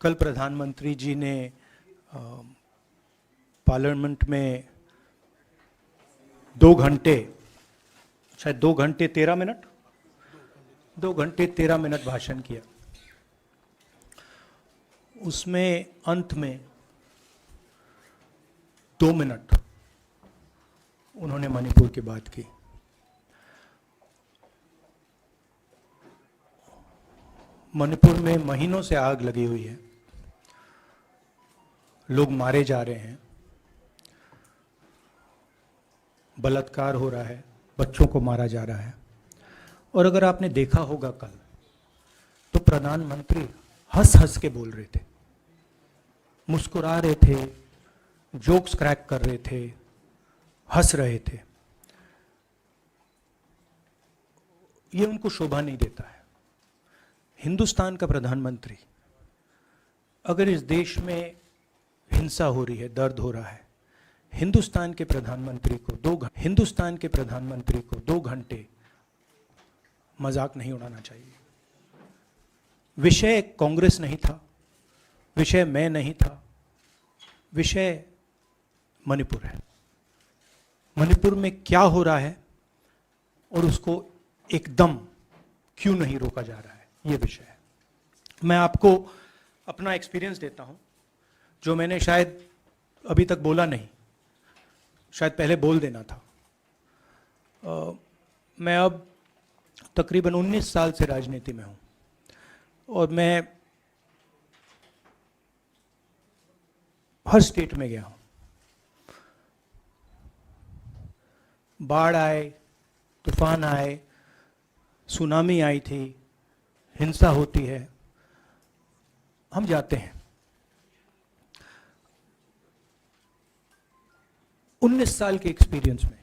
कल प्रधानमंत्री जी ने पार्लियामेंट में 2 घंटे, शायद 2 घंटे 13 मिनट, 2 घंटे 13 मिनट भाषण किया। उसमें अंत में 2 मिनट उन्होंने मणिपुर की बात की। मणिपुर में महीनों से आग लगी हुई है, लोग मारे जा रहे हैं, बलात्कार हो रहा है, बच्चों को मारा जा रहा है। और अगर आपने देखा होगा कल, तो प्रधानमंत्री हंस हंस के बोल रहे थे, मुस्कुरा रहे थे, जोक्स क्रैक कर रहे थे, हंस रहे थे। ये उनको शोभा नहीं देता है। हिंदुस्तान का प्रधानमंत्री, अगर इस देश में हिंसा हो रही है, दर्द हो रहा है, हिंदुस्तान के प्रधानमंत्री को 2 घंटे मजाक नहीं उड़ाना चाहिए। विषय कांग्रेस नहीं था, विषय मैं नहीं था, विषय मणिपुर है। मणिपुर में क्या हो रहा है और उसको एकदम क्यों नहीं रोका जा रहा है, ये विषय है। मैं आपको अपना एक्सपीरियंस देता हूं, जो मैंने शायद अभी तक बोला नहीं, शायद पहले बोल देना था। मैं अब तकरीबन 19 साल से राजनीति में हूं और मैं हर स्टेट में गया हूं। बाढ़ आए, तूफान आए, सुनामी आई थी, हिंसा होती है, हम जाते हैं। 19 साल के एक्सपीरियंस में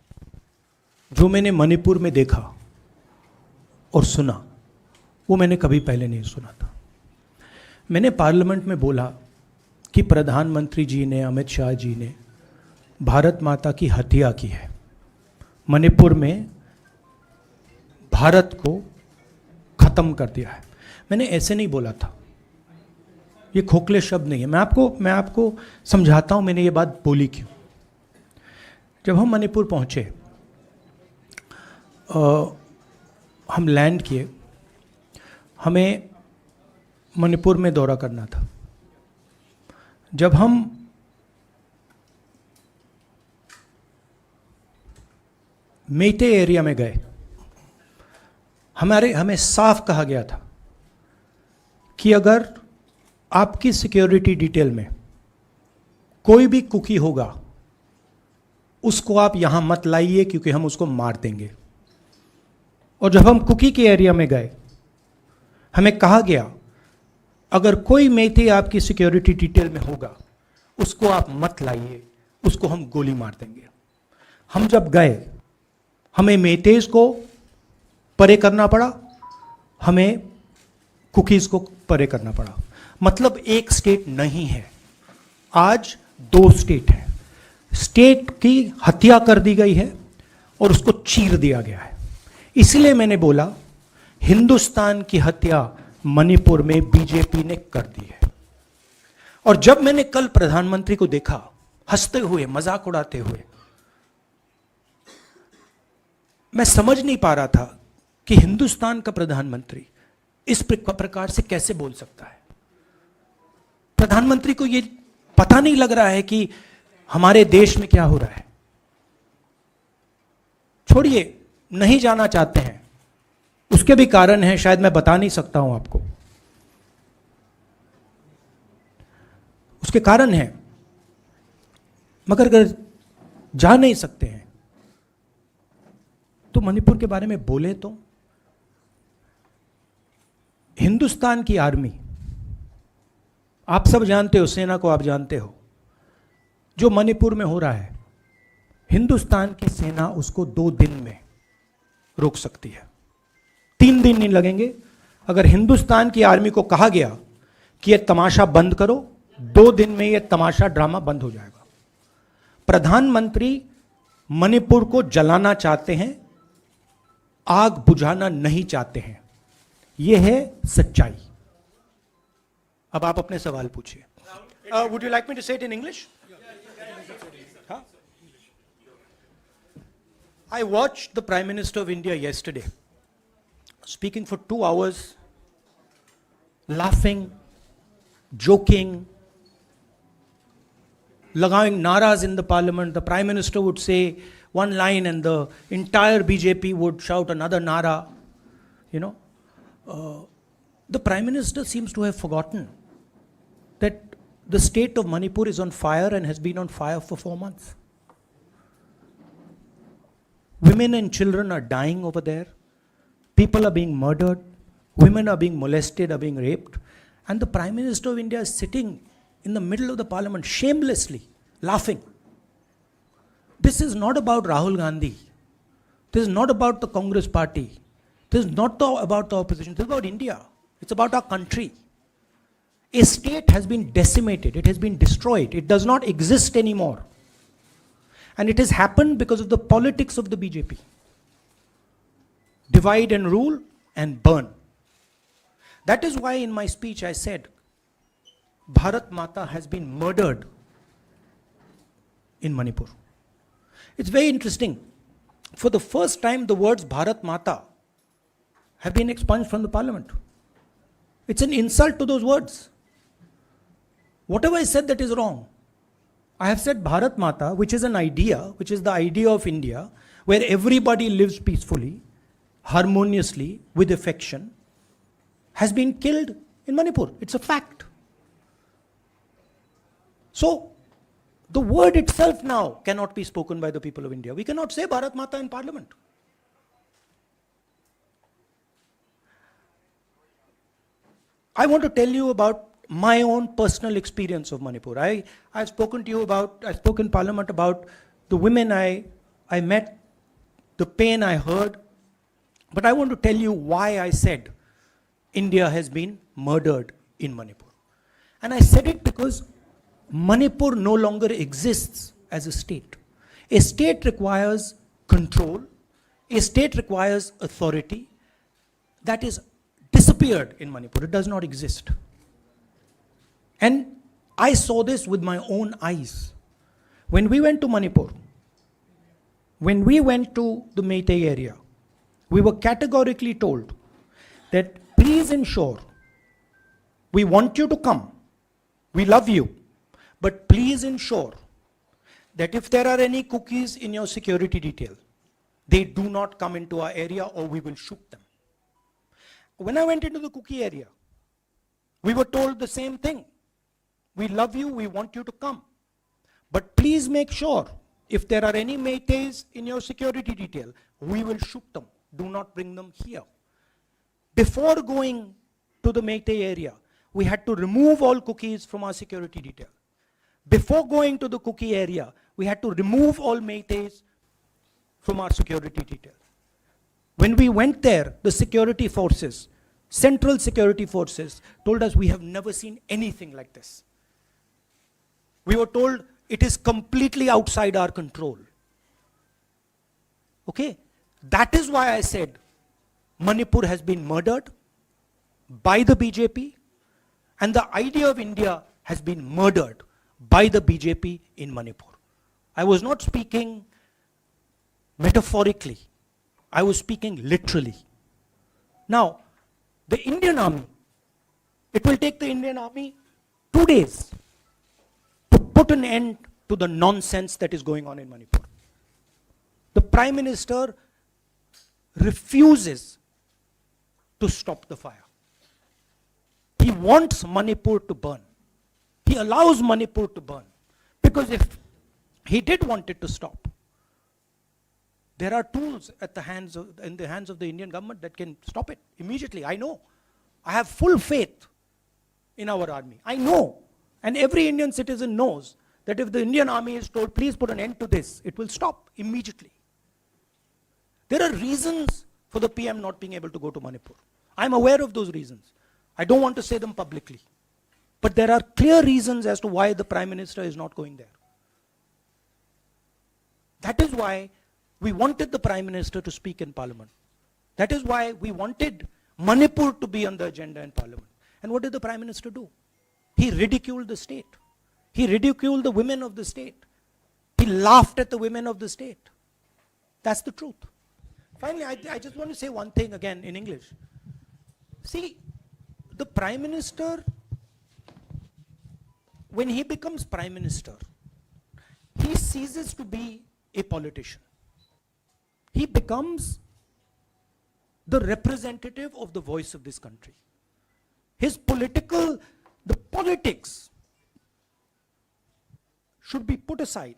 जो मैंने मणिपुर में देखा और सुना, वो मैंने कभी पहले नहीं सुना था। मैंने पार्लियामेंट में बोला कि प्रधानमंत्री जी ने, अमित शाह जी ने भारत माता की हत्या की है, मणिपुर में भारत को खत्म कर दिया है। मैंने ऐसे नहीं बोला था, ये खोखले शब्द नहीं है। मैं आपको समझाता हूं मैंने ये बात बोली क्यों। जब हम मणिपुर पहुंचे, हम लैंड किए, हमें मणिपुर में दौरा करना था। जब हम मेइते एरिया में गए, हमें साफ कहा गया था कि अगर आपकी सिक्योरिटी डिटेल में कोई भी कुकी होगा, उसको आप यहां मत लाइए क्योंकि हम उसको मार देंगे। और जब हम कुकी के एरिया में गए, हमें कहा गया अगर कोई मेइते आपकी सिक्योरिटी डिटेल में होगा, उसको आप मत लाइए, उसको हम गोली मार देंगे। हम जब गए, हमें मेइतेज को परे करना पड़ा, हमें कुकीज को परे करना पड़ा। मतलब एक स्टेट नहीं है, आज 2 स्टेट है। स्टेट की हत्या कर दी गई है और उसको चीर दिया गया है। इसलिए मैंने बोला हिंदुस्तान की हत्या मणिपुर में बीजेपी ने कर दी है। और जब मैंने कल प्रधानमंत्री को देखा हंसते हुए, मजाक उड़ाते हुए, मैं समझ नहीं पा रहा था कि हिंदुस्तान का प्रधानमंत्री इस प्रकार से कैसे बोल सकता है। प्रधानमंत्री को यह पता नहीं लग रहा है कि हमारे देश में क्या हो रहा है। छोड़िए, नहीं जाना चाहते हैं, उसके भी कारण हैं, शायद मैं बता नहीं सकता हूं आपको, उसके कारण हैं। मगर अगर जा नहीं सकते हैं तो मणिपुर के बारे में बोले तो। हिंदुस्तान की आर्मी, आप सब जानते हो, सेना को आप जानते हो, जो मणिपुर में हो रहा है, हिंदुस्तान की सेना उसको 2 दिन में रोक सकती है, 3 दिन नहीं लगेंगे। अगर हिंदुस्तान की आर्मी को कहा गया कि यह तमाशा बंद करो, 2 दिन में यह तमाशा, ड्रामा बंद हो जाएगा। प्रधानमंत्री मणिपुर को जलाना चाहते हैं, आग बुझाना नहीं चाहते हैं। यह है सच्चाई। अब आप अपने सवाल पूछिए. Would you like me to say it in English? Huh? I watched the Prime Minister of India yesterday speaking for 2 hours, laughing, joking, लगाएंगे naras in the parliament. The Prime Minister would say one line and the entire BJP would shout another nara. You know, the Prime Minister seems to have forgotten that the state of Manipur is on fire and has been on fire for 4 months. Women and children are dying over there. People are being murdered. Women are being molested, are being raped. And the Prime Minister of India is sitting in the middle of the parliament, shamelessly laughing. This is not about Rahul Gandhi. This is not about the Congress party. This is not about the opposition. This is about India. It's about our country. A state has been decimated. It has been destroyed. It does not exist anymore. And it has happened because of the politics of the BJP. Divide and rule and burn. That is why in my speech I said, Bharat Mata has been murdered in Manipur. It's very interesting. For the first time, the words Bharat Mata have been expunged from the parliament. It's an insult to those words. Whatever I said that is wrong. I have said Bharat Mata, which is an idea, which is the idea of India, where everybody lives peacefully, harmoniously, with affection, has been killed in Manipur. It's a fact. So, the word itself now cannot be spoken by the people of India. We cannot say Bharat Mata in parliament. I want to tell you about my own personal experience of Manipur. I've spoken to you about, I spoke in parliament about the women I met, the pain I heard. But I want to tell you why I said India has been murdered in Manipur. And I said it because Manipur no longer exists as a state. A state requires control. A state requires authority. That is disappeared in Manipur. It does not exist. And I saw this with my own eyes. When we went to Manipur, when we went to the Meitei area, we were categorically told that please ensure, we want you to come, we love you, but please ensure that if there are any cookies in your security detail, they do not come into our area or we will shoot them. When I went into the cookie area, we were told the same thing. We love you, we want you to come. But please make sure, if there are any Meiteis in your security detail, we will shoot them. Do not bring them here. Before going to the Meitei area, we had to remove all cookies from our security detail. Before going to the cookie area, we had to remove all Meiteis from our security detail. When we went there, the security forces, central security forces, told us we have never seen anything like this. We were told it is completely outside our control. Okay? That is why I said Manipur has been murdered by the BJP and the idea of India has been murdered by the BJP in Manipur. I was not speaking metaphorically. I was speaking literally. Now, the Indian army, it will take the Indian army 2 days to put an end to the nonsense that is going on in Manipur. The Prime Minister refuses to stop the fire. He wants Manipur to burn. He allows Manipur to burn. Because if he did want it to stop, there are tools in the hands of the Indian government that can stop it immediately. I know. I have full faith in our army. I know. And every Indian citizen knows that if the Indian army is told, please put an end to this, it will stop immediately. There are reasons for the PM not being able to go to Manipur. I'm aware of those reasons. I don't want to say them publicly. But there are clear reasons as to why the Prime Minister is not going there. That is why we wanted the Prime Minister to speak in Parliament. That is why we wanted Manipur to be on the agenda in Parliament. And what did the Prime Minister do? He ridiculed the state. He ridiculed the women of the state. He laughed at the women of the state. That's the truth. Finally, I just want to say one thing again in English. See, the Prime Minister, when he becomes Prime Minister, he ceases to be a politician. He becomes the representative of the voice of this country. His the politics should be put aside.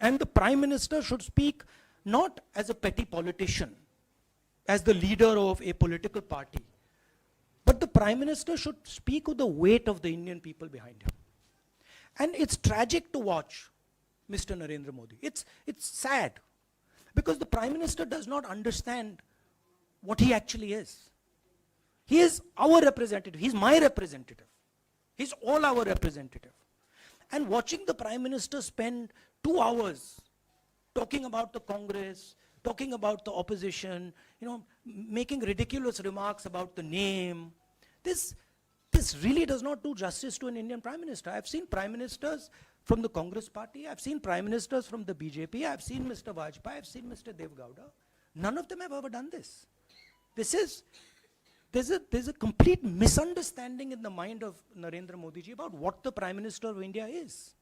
And the Prime Minister should speak not as a petty politician, as the leader of a political party, but the Prime Minister should speak with the weight of the Indian people behind him. And it's tragic to watch Mr. Narendra Modi. It's sad, because the Prime Minister does not understand what he actually is. He is our representative. He's my representative. He's all our representative. And watching the Prime Minister spend 2 hours talking about the Congress, talking about the opposition, making ridiculous remarks about the name, this really does not do justice to an Indian Prime Minister. I've seen Prime Ministers from the Congress party, I've seen Prime Ministers from the BJP, I've seen Mr. Vajpayee, I've seen Mr. Dev Gowda. None of them have ever done this. There's a complete misunderstanding in the mind of Narendra Modi ji about what the Prime Minister of India is.